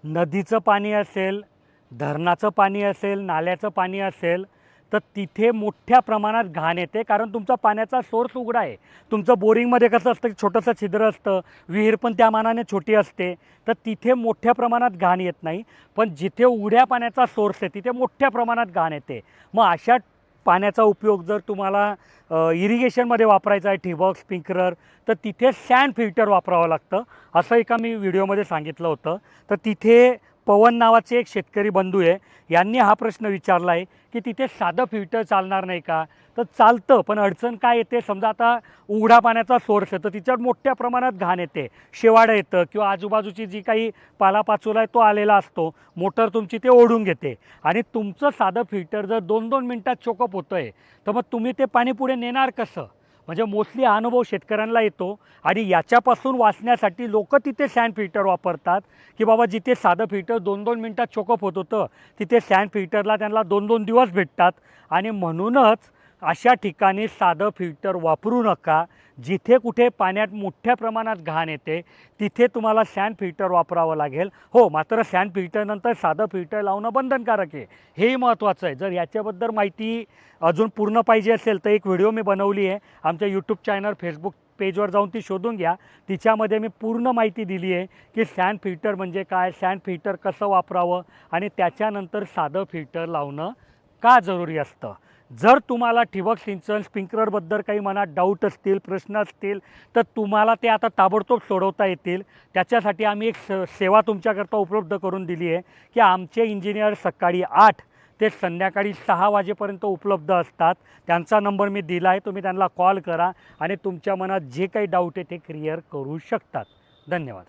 नदीचं पाणी असेल, धरणाचं पाणी असेल, नाल्याचं पाणी असेल, तर तिथे मोठ्या प्रमाणात घाण येते, कारण तुमचा पाण्याचा सोर्स उघडा आहे. तुमचं बोरिंगमध्ये कसं असतं की छोटंसं छिद्र असतं, विहीर पण त्या मानाने छोटी असते, तर तिथे मोठ्या प्रमाणात घाण येत नाही. पण जिथे उघड्या पाण्याचा सोर्स आहे तिथे मोठ्या प्रमाणात घाण येते. मग अशा पाण्याचा उपयोग जर तुम्हाला इरिगेशनमध्ये वापरायचा आहे, ठिबक, स्प्रिंकलर, तर तिथे सँड फिल्टर वापरावं लागतं. असं एका मी व्हिडिओमध्ये सांगितलं होतं. तर तिथे पवन नावाचे एक शेतकरी बंधू आहे, यांनी हा प्रश्न विचारला आहे की तिथे साधं फिल्टर चालणार नाही का? तर चालतं, पण अडचण काय येते, समजा आता उघडा पाण्याचा सोर्स आहे तर तिच्यावर मोठ्या प्रमाणात घाण येते, शेवाळं येतं किंवा आजूबाजूची जी काही पालापाचोळा आहे तो आलेला असतो, मोटर तुमची ते ओढून घेते. आणि तुमचं साधं फिल्टर जर 2-2 मिनटात चोकअप होतं आहे, तर मग तुम्ही ते पाणी पुढे नेणार कसं? म्हणजे मोस्टली हा अनुभव शेतकऱ्यांना येतो. आणि याच्यापासून वाचण्यासाठी लोक तिथे सँड फिल्टर वापरतात, की बाबा जिथे साधं फिल्टर 2-2 मिनटात चोकअप होत होतं तिथे सँड फिल्टरला त्यांना 2-2 दिवस भेटतात. आणि म्हणूनच अशा ठिकाणी साधं फिल्टर वापरू नका. जिथे कुठे पाण्यात मोठ्या प्रमाणात घाण येते तिथे तुम्हाला सँड फिल्टर वापरावं लागेल. हो, मात्र सँड फिल्टरनंतर साधं फिल्टर लावणं बंधनकारक आहे, हेही महत्त्वाचं आहे. जर याच्याबद्दल माहिती अजून पूर्ण पाहिजे असेल तर एक व्हिडिओ मी बनवली आहे, आमच्या यूट्यूब चॅनल, फेसबुक पेजवर जाऊन ती शोधून घ्या. तिच्यामध्ये मी पूर्ण माहिती दिली आहे की सँड फिल्टर म्हणजे काय, सँड फिल्टर कसं वापरावं आणि त्याच्यानंतर साधं फिल्टर लावणं का जरुरी असतं. जर तुम्हाला ठिबक सिंचन, स्प्रिंकलरबद्दल काही मनात डाऊट असतील, प्रश्न असतील, तर तुम्हाला ते आता ताबडतोब सोडवता येतील. त्याच्यासाठी आम्ही एक सेवा तुमच्याकरता उपलब्ध करून दिली आहे की आमचे इंजिनियर सकाळी 8 ते संध्याकाळी 6 वाजेपर्यंत उपलब्ध असतात. त्यांचा नंबर मी दिला आहे, तुम्ही त्यांना कॉल करा आणि तुमच्या मनात जे काही डाऊट आहे ते क्लिअर करू शकतात. धन्यवाद.